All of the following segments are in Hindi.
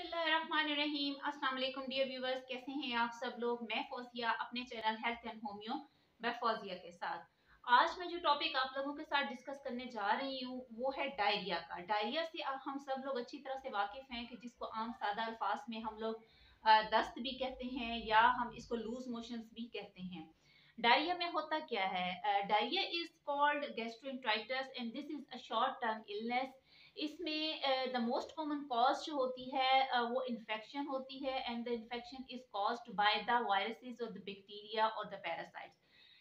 बिस्मिल्लाहिर्रहमानिर्रहीम। अस्सलाम वालेकुम डियर व्यूवर्स, कैसे हैं आप सब लोग। मैं फौजिया अपने चैनल हेल्थ एंड होमियो मैं फौजिया के साथ आज मैं जो टॉपिक आप लोगों के साथ डिस्कस करने जा रही हूँ वो है डायरिया का। डायरिया से हम सब लोग अच्छी तरह से वाकिफ हैं कि जिसको आम सादा अल्फाज में हम लोग दस्त भी कहते हैं या हम इसको लूज मोशंस भी कहते हैं। डायरिया में होता क्या है? Diarrhoea is called gastroenteritis and this is a short term illness. इसमें द मोस्ट कॉमन कॉज जो होती है वो इन्फेक्शन होती है and the infection is caused by the viruses और द बैक्टीरिया और द पैरासाइट्स।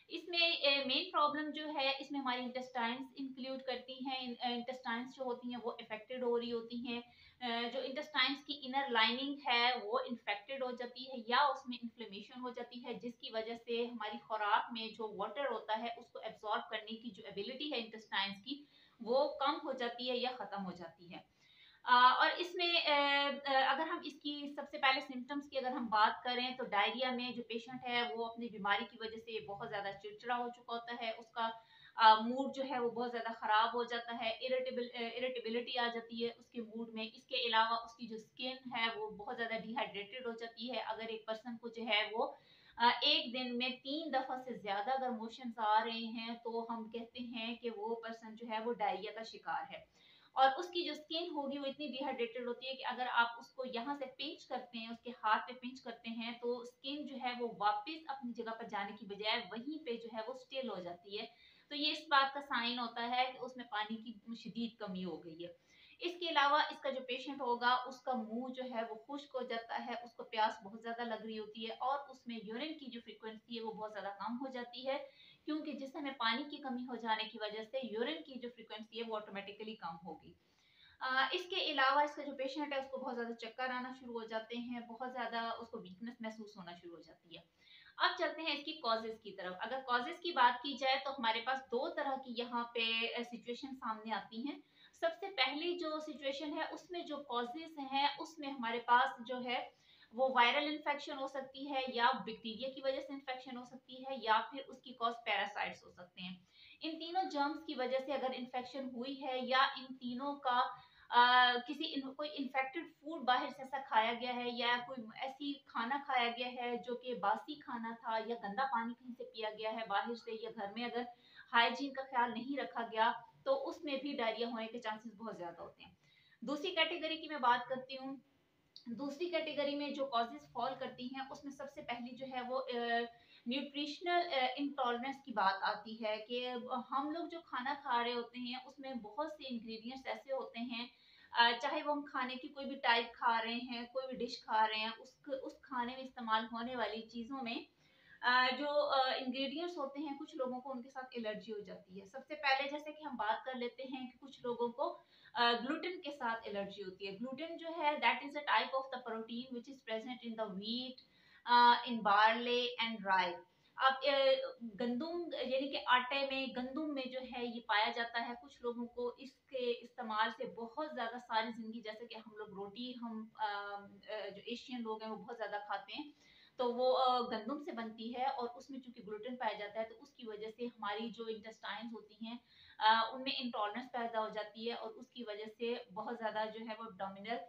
इसमें मेन प्रॉब्लम जो है इसमें हमारी इंटेस्टाइन्स इंक्लूड करती हैं। इंटेस्टाइन्स जो होती हैं वो इफेक्टेड हो रही होती हैं। जो इंटेस्टाइन्स की इनर लाइनिंग है वो इन्फेक्टेड हो जाती है या उसमें इन्फ्लेमेशन हो जाती है, जिसकी वजह से हमारी खुराक में जो वाटर होता है उसको एब्जॉर्ब करने की जो एबिलिटी है इंटेस्टाइन्स की वो कम हो जाती है या खत्म हो जाती है। और इसमें अगर हम इसकी सबसे पहले सिम्टम्स की अगर हम बात करें तो डायरिया में जो पेशेंट है वो अपनी बीमारी की वजह से बहुत ज्यादा चिड़चिड़ा हो चुका होता है। उसका मूड जो है वो बहुत ज्यादा खराब हो जाता है। इरिटेबिलिटी आ जाती है उसके मूड में। इसके अलावा उसकी जो स्किन है वो बहुत ज्यादा डिहाइड्रेटेड हो जाती है। अगर एक पर्सन को जो है वो एक दिन में 3 दफा से ज्यादा अगर मोशंस आ रहे हैं तो हम कहते हैं कि वो पर्सन जो है वो डायरिया का शिकार है। और उसकी जो स्किन होगी वो इतनी डिहाइड्रेटेड होती है कि अगर आप उसको यहाँ से पिंच करते हैं, उसके हाथ पे पिंच करते हैं तो स्किन जो है वो वापस अपनी जगह पर जाने की बजाय वहीं पे जो है वो स्टिल हो जाती है। तो ये इस बात का साइन होता है कि उसमें पानी की शदीद कमी हो गई है। इसके अलावा इसका जो पेशेंट होगा उसका मुंह जो है वो खुश्क हो जाता है, उसको प्यास बहुत ज्यादा लग रही होती है और उसमें यूरिन की जो फ्रीक्वेंसी है वो बहुत ज्यादा कम हो जाती है, क्योंकि जिसम में पानी की कमी हो जाने की वजह से यूरिन की जो फ्रीक्वेंसी है वो ऑटोमेटिकली कम होगी। इसके अलावा इसका जो पेशेंट है उसको बहुत ज्यादा चक्कर आना शुरू हो जाते हैं, बहुत ज्यादा उसको वीकनेस महसूस होना शुरू हो जाती है। अब चलते हैं इसकी कॉजेज की तरफ। अगर कॉजेज की बात की जाए तो हमारे पास दो तरह की यहाँ पे सिचुएशन सामने आती हैं। सबसे पहली जो सिचुएशन है उसमें जो कॉजेज हैं उसमें हमारे पास जो है वो वायरल इन्फेक्शन हो सकती है या बैक्टीरिया की वजह से इन्फेक्शन हो सकती है या फिर उसकी कॉज पैरासाइट्स हो सकते हैं। इन तीनों जर्म्स की वजह से अगर इन्फेक्शन हुई है या इन तीनों का कोई इन्फेक्टेड फूड बाहर से ऐसा खाया गया है या कोई ऐसी खाना खाया गया है जो कि बासी खाना था या गंदा पानी कहीं से पिया गया है बाहर से, या घर में अगर हाइजीन का ख्याल नहीं रखा गया तो उसमें भी डायरिया होने के चांसेस बहुत ज्यादा होते हैं। दूसरी कैटेगरी की मैं बात करती हूँ। दूसरी कैटेगरी में जो कॉजेज फॉल करती हैं उसमें सबसे पहली जो है वो न्यूट्रिशनल इंटॉलरेंस की बात आती है कि हम लोग जो खाना खा रहे होते हैं उसमें बहुत से इंग्रेडिएंट्स ऐसे होते हैं, चाहे वो हम खाने की कोई भी टाइप खा रहे हैं, कोई भी डिश खा रहे हैं, उस खाने में इस्तेमाल होने वाली चीज़ों में जो इंग्रेडिएंट्स होते हैं कुछ लोगों को उनके साथ एलर्जी हो जाती है। सबसे पहले जैसे कि हम बात कर लेते हैं कि कुछ लोगों को ग्लूटेन के साथ एलर्जी होती है। ग्लूटेन जो है that is a type of the protein which is present in the wheat, in barley and राई। अब गंदुम यानी कि आटे में गंदुम में जो है ये पाया जाता है। कुछ लोगों को इसके इस्तेमाल से बहुत ज्यादा सारी जिंदगी, जैसे कि हम लोग रोटी हम जो एशियन लोग हैं वो बहुत ज्यादा खाते हैं तो वो गंदुम से बनती है और उसमें चूंकि ग्लूटेन पाया जाता है तो उसकी वजह से हमारी जो इंटेस्टाइन्स होती हैं उनमें इंटॉलरेंस पैदा हो जाती है और उसकी वजह से बहुत ज़्यादा जो है वो एब्डोमिनल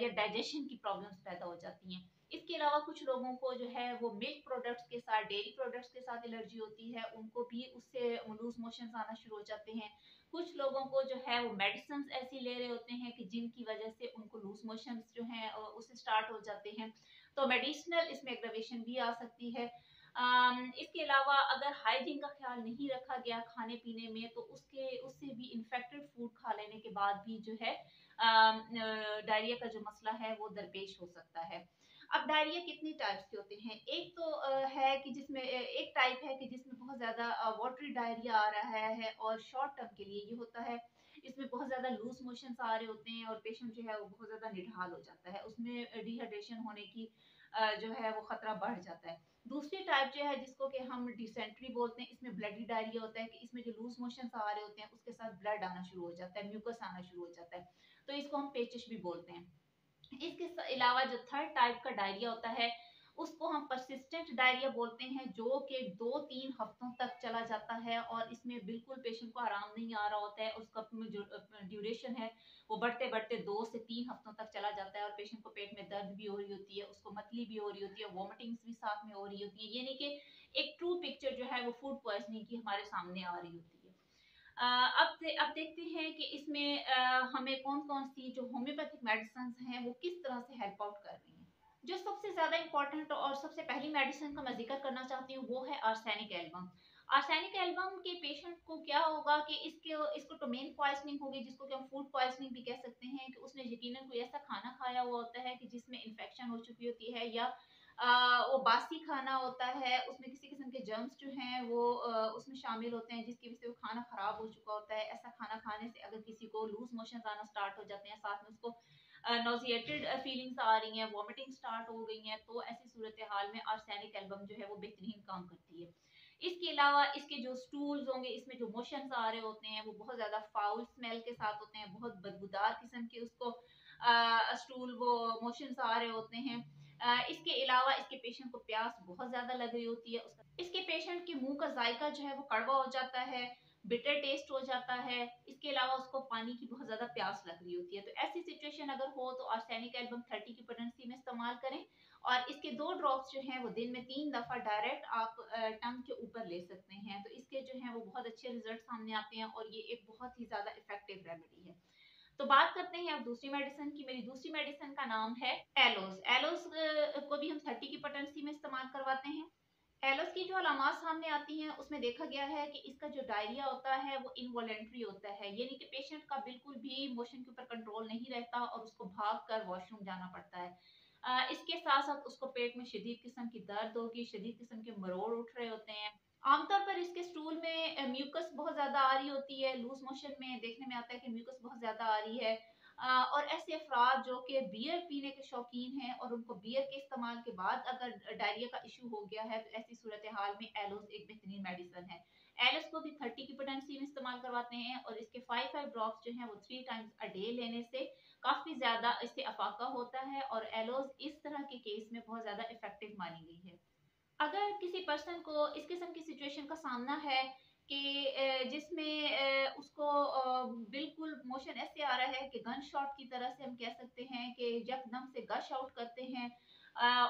या डाइजेशन की प्रॉब्लम्स पैदा हो जाती हैं। इसके अलावा कुछ लोगों को जो है वो मिल्क प्रोडक्ट्स के साथ, डेयरी प्रोडक्ट्स के साथ एलर्जी होती है, उनको भी उससे लूज मोशंस आना शुरू हो जाते हैं। कुछ लोगों को जो है वो मेडिसिन ऐसी ले रहे होते हैं कि जिनकी वजह से उनको लूज मोशंस जो है उससे स्टार्ट हो जाते हैं, तो मेडिसिनल इसमें एग्रवेशन भी आ सकती है। इसके अलावा अगर हाइजीन का ख्याल नहीं रखा गया खाने पीने में तो उससे भी इन्फेक्टेड फूड खा लेने के बाद भी जो है डायरिया का जो मसला है वो दरपेश हो सकता है। अब डायरिया कितनी टाइप्स के होते हैं? एक तो है कि जिसमें एक टाइप है कि जिसमें बहुत ज्यादा वाटरी डायरिया आ रहा है और शॉर्ट टर्म के लिए ये होता है। इसमें बहुत ज्यादा लूज मोशंस आ रहे होते हैं और पेशेंट जो है वो बहुत ज्यादा निढाल हो जाता है, उसमें डिहाइड्रेशन होने की जो है वो खतरा बढ़ जाता है। दूसरी टाइप जो है जिसको कि हम डिसेंट्री बोलते हैं, इसमें ब्लडी डायरिया होता है कि इसमें जो लूज मोशंस आ रहे होते हैं उसके साथ ब्लड आना शुरू हो जाता है, म्यूकस आना शुरू हो जाता है, तो इसको हम पेचिश भी बोलते हैं। इसके अलावा जो थर्ड टाइप का डायरिया होता है उसको हम परसिस्टेंट डायरिया बोलते हैं, जो कि 2-3 हफ्तों तक चला जाता है और इसमें बिल्कुल पेशेंट को आराम नहीं आ रहा होता है। उसका जो ड्यूरेशन है वो बढ़ते बढ़ते 2 से 3 हफ्तों तक चला जाता है और पेशेंट को पेट में दर्द भी हो रही होती है, उसको मतली भी हो रही होती है, वॉमिटिंग्स भी साथ में हो रही होती है। यानी कि एक ट्रू पिक्चर जो है वो फूड पॉइजनिंग की हमारे सामने आ रही होती है। अब देखते हैं कि इसमें हमें कौन-कौन सी जो होम्योपैथिक मेडिसिन हैं वो किस तरह से हेल्प आउट कर रही हैं। जो सबसे ज़्यादा इम्पोर्टेंट और सबसे पहली मेडिसिन का मैं ज़िक्र करना चाहती हूँ वो है आर्सेनिक एल्बम। आर्सेनिक एल्बम के पेशेंट को क्या होगा कि इसको टोमेन पॉइजनिंग होगी, जिसको कि हम फूड पॉइजनिंग भी कह सकते हैं, कि उसने यकीनन कोई ऐसा खाना खाया हुआ होता है कि जिसमें इन्फेक्शन हो चुकी होती है, या वो बासी खाना होता है, उसमें किसी किस्म के जर्म्स जो हैं वो उसमें शामिल होते हैं, जिसकी वजह से वो खाना खराब हो चुका होता है। ऐसा खाना खाने से अगर किसी को लूज मोशन आना स्टार्ट हो जाते हैं, साथ में उसको नॉजिएटेड फीलिंग्स आ रही हैं, वॉमिटिंग स्टार्ट हो गई हैं, तो ऐसी सूरत हाल में आर्सेनिक एल्बम जो है वो बेहतरीन काम करती है। इसके अलावा इसके जो स्टूल्स होंगे, इसमें जो मोशंस आ रहे होते हैं वो बहुत ज्यादा फाउल स्मेल के साथ होते हैं, बहुत बदबूदार किस्म के उसको स्टूल वो मोशंस आ रहे होते हैं। इसके अलावा इसके पेशेंट को प्यास बहुत ज्यादा लग रही होती है, इसके पेशेंट के मुंह का जायका जो है वो कड़वा हो जाता है, बिटर टेस्ट हो जाता है। इसके अलावा उसको पानी की बहुत ज्यादा प्यास लग रही होती है। तो ऐसी सिचुएशन अगर हो तो आर्सेनिक एल्बम 30 की पोटेंसी में इस्तेमाल करें, और इसके 2 ड्रॉप्स जो हैं वो दिन में 3 दफा डायरेक्ट आप टंग के ऊपर ले सकते हैं। तो इसके जो हैं वो बहुत अच्छे रिजल्ट सामने आते हैं और ये एक बहुत ही ज्यादा इफेक्टिव रेमेडी है। तो बात करते हैं अब दूसरी मेडिसिन की। मेरी दूसरी मेडिसिन का नाम है एलोस। एलोस को भी हम 30 की पोटेंसी में इस्तेमाल करवाते हैं। एलोस की जो अलामात सामने आती हैं उसमें देखा गया है कि इसका जो डायरिया होता है वो इनवॉलेंट्री होता है, यानी कि पेशेंट का बिल्कुल भी मोशन के ऊपर कंट्रोल नहीं रहता और उसको भाग कर वॉशरूम जाना पड़ता है। इसके साथ साथ उसको पेट में शदीद किस्म की दर्द होगी, शदीद किस्म के मरोड़ उठ रहे होते हैं। आमतौर पर इसके स्टूल में म्यूकस बहुत ज्यादा आ रही होती है, लूज मोशन में देखने में आता है कि म्यूकस बहुत ज्यादा आ रही है। और ऐसे अफराद जो कि बियर पीने के शौकीन हैं और उनको बियर के इस्तेमाल के बाद अगर डायरिया का इशू हो गया है, तो ऐसी सूरत हाल में एलोस एक बेहतरीन मेडिसिन है। एलोस को भी 30 की पोटेंसी में इस्तेमाल करवाते हैं और इसके 5 ड्रॉप्स जो हैं वो 3 टाइम्स अ डे लेने से काफी ज्यादा इससे अफाका होता है, और एलोस इस तरह के केस में बहुत ज्यादा इफेक्टिव मानी गई है। अगर किसी पर्सन को इस किस्म की सिचुएशन का सामना है कि जिसमें उसको बिल्कुल मोशन ऐसे आ रहा है कि गन शॉट की तरह से हम कह सकते हैं कि यकदम से गश आउट करते हैं,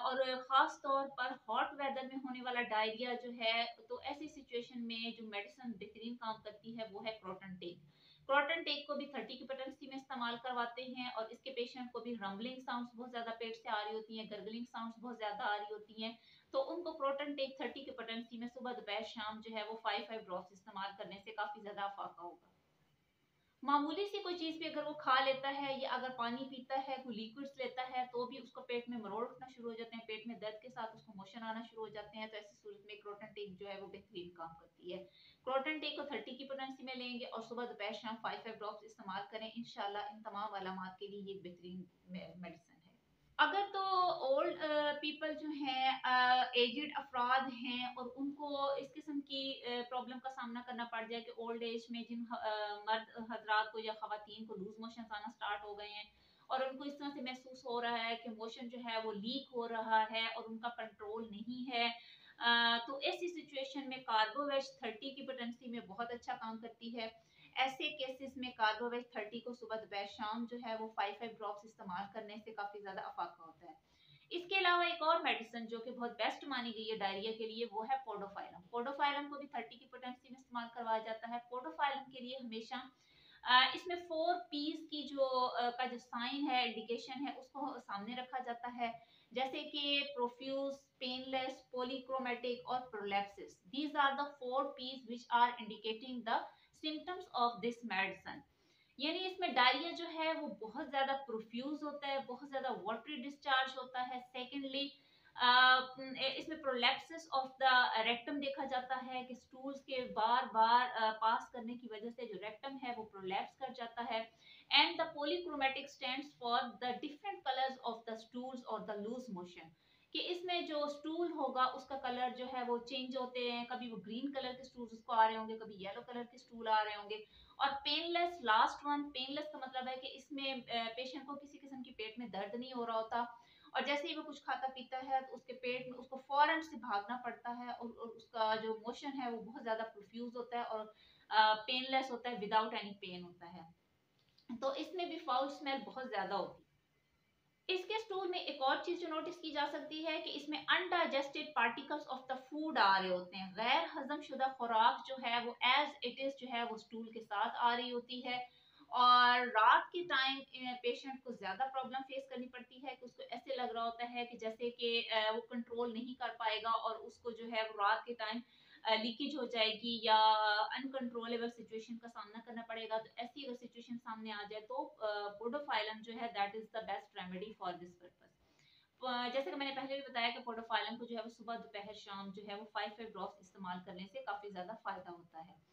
और ख़ास तौर पर हॉट वेदर में होने वाला डायरिया जो है, तो ऐसी सिचुएशन में जो मेडिसिन बेहतरीन काम करती है वो है क्रोटन टेक। क्रोटन टेक को भी 30 की पोटेंसी में इस्तेमाल करवाते हैं और इसके पेशेंट को भी रंबलिंग साउंड्स बहुत ज़्यादा पेट से आ रही होती हैं, गर्गलिंग साउंड्स बहुत ज़्यादा आ रही होती हैं, तो उनको प्रोटन टेक 30 की पोटेंसी में सुबह दोपहर शाम जो है वो 5 ड्रॉप्स इस्तेमाल करने से काफी ज्यादा फाका होगा। मामूली सी कोई चीज भी अगर वो खा लेता है या अगर पानी पीता है, कोई लिक्विड्स लेता है, तो भी उसको पेट में मरोड़ उठना शुरू हो जाते हैं, पेट में दर्द के साथ उसको मोशन आना शुरू हो जाते हैं। तो ऐसी सूरत में क्रोटन टेक जो है वो बेहतरीन काम करती है। क्रोटन टेक को 30 की पोटेंसी में लेंगे और सुबह दोपहर शाम 5 ड्रॉप्स इस्तेमाल करें, इंशाल्लाह इन तमाम अलामात के लिए ये बेहतरीन मेडिसिन है। अगर तो ओल्ड पीपल जो हैं, एजेड अफराद हैं और उनको इस किस्म की प्रॉब्लम का सामना करना पड़ जाए कि ओल्ड एज में जिन मर्द हजरात को या खवातीन को लूज मोशन आना स्टार्ट हो गए हैं और उनको इस तरह से महसूस हो रहा है कि मोशन जो है वो लीक हो रहा है और उनका कंट्रोल नहीं है, तो ऐसी सिचुएशन में कार्बोवेज 30 की पोटेंसी में बहुत अच्छा काम करती है। ऐसे केसेस में कार्बोवेज 30 को सुबह दोपहर शाम जो है वो 5 ड्रॉप्स इस्तेमाल करने से काफी ज्यादा अफाका होता है। इसके अलावा एक और मेडिसिन जो कि बहुत बेस्ट मानी गई है डायरिया के लिए वो है पोडोफाइलम। पोडोफाइलम को भी 30 की पोटेंसी में इस्तेमाल करवाया जाता है। पोडोफाइलम के लिए हमेशा इसमें 4 पीस की का जो साइन है, इंडिकेशन है, उसको सामने रखा जाता है, जैसे कि प्रोफ्यूज, पेनलेस, पॉलीक्रोमेटिक और prolapsis. These are the 4 P's which are indicating the symptoms of this medicine. यानी इसमें डायरिया जो है वो बहुत ज्यादा प्रोफ्यूज होता है, बहुत ज्यादा वाटरी डिस्चार्ज होता है। सेकेंडली इसमें प्रोलैप्सिस ऑफ द रेक्टम देखा जाता है कि स्टूल्स के बार बार पास करने की वजह से जो रेक्टम है वो प्रोलैप्स कर जाता है। And the polychromatic stands for the different colours of the stools और द लूज मोशन, कि इसमें जो स्टूल होगा उसका कलर जो है वो चेंज होते हैं, कभी वो ग्रीन कलर के स्टूल्स उसको आ रहे होंगे, कभी येलो कलर के स्टूल आ रहे होंगे। और पेनलेस, लास्ट वन, पेनलेस का मतलब है कि इसमें पेशेंट को किसी किस्म की पेट में दर्द नहीं हो रहा होता और जैसे ही वो कुछ खाता पीता है तो उसके पेट में उसको फौरन से भागना पड़ता है, और उसका जो मोशन है वो बहुत ज्यादा प्रोफ्यूज होता है और पेनलेस होता है, विदाउट एनी पेन होता है। तो इसमें भी फाउल स्मेल बहुत ज्यादा होती है। इसके स्टूल में एक और चीज जो नोटिस की जा सकती है कि इसमें undigested particles of the food आ रहे होते हैं। गैर हजम शुदा खुराक जो है वो एज इट इज जो है वो स्टूल के साथ आ रही होती है। और रात के टाइम पेशेंट को ज्यादा प्रॉब्लम फेस करनी पड़ती है कि उसको ऐसे लग रहा होता है कि जैसे कि वो कंट्रोल नहीं कर पाएगा और उसको जो है वो रात के टाइम लीकेज हो जाएगी या अनकंट्रोलेबल सिचुएशन का सामना करना पड़ेगा। तो ऐसी अगर सिचुएशन सामने आ जाए तो पोडोफाइलम जो है that is the best remedy for this purpose. जैसे कि मैंने पहले भी बताया कि पोडोफाइलम को जो है वो सुबह दोपहर शाम जो है वो 5 ड्रॉप्स इस्तेमाल करने से काफी ज्यादा फायदा होता है।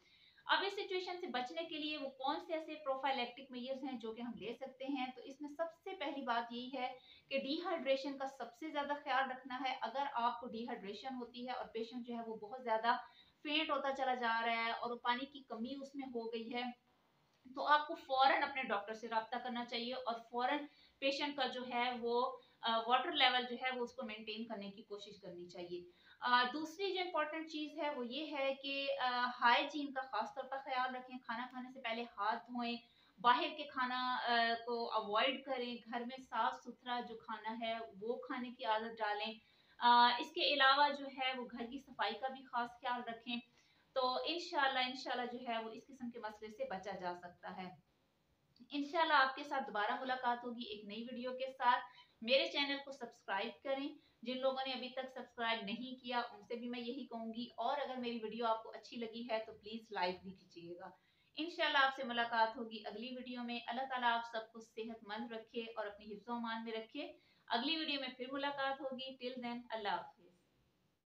अब इस सिचुएशन से बचने के लिए वो कौन से ऐसे प्रोफाइलेक्टिक मेजर्स हैं जो कि हम ले सकते हैं, तो इसमें सबसे पहली बात यही है कि डिहाइड्रेशन का सबसे ज्यादा ख्याल रखना है। अगर आपको डिहाइड्रेशन होती है और पेशेंट जो है वो बहुत ज्यादा फेंट होता चला जा रहा है और पानी की कमी उसमें हो गई है, तो आपको फौरन अपने डॉक्टर से रब्ता करना चाहिए और फौरन पेशेंट का जो है वो वाटर लेवल जो है वो उसको मेंटेन करने की कोशिश करनी चाहिए। दूसरी जो इम्पोर्टेंट चीज है वो ये है कि हाइजीन का खास तौर पर ख्याल रखें। खाना खाने से पहले हाथ धोएं, बाहर के खाना को अवॉइड करें, घर में साफ सुथरा जो खाना है वो खाने की आदत डालें। इसके अलावा जो है वो घर की सफाई का भी खास ख्याल रखें। तो इंशाल्लाह जो है वो इस किस्म के मसले से बचा जा सकता है। इंशाल्लाह आपके साथ दोबारा मुलाकात होगी एक नई वीडियो के साथ। मेरे चैनल को सब्सक्राइब करें। जिन लोगों ने अभी तक सब्सक्राइब नहीं किया उनसे भी मैं यही कहूंगी, और अगर मेरी वीडियो आपको अच्छी लगी है तो प्लीज लाइक भी कीजिएगा। इंशाल्लाह आपसे मुलाकात होगी अगली वीडियो में। अल्लाह ताला आप सबको सेहतमंद रखे और अपनी हिफ्ज़ो-अमान में रखे। अगली वीडियो में फिर मुलाकात होगी। टिल देन अल्लाह हाफ़िज़।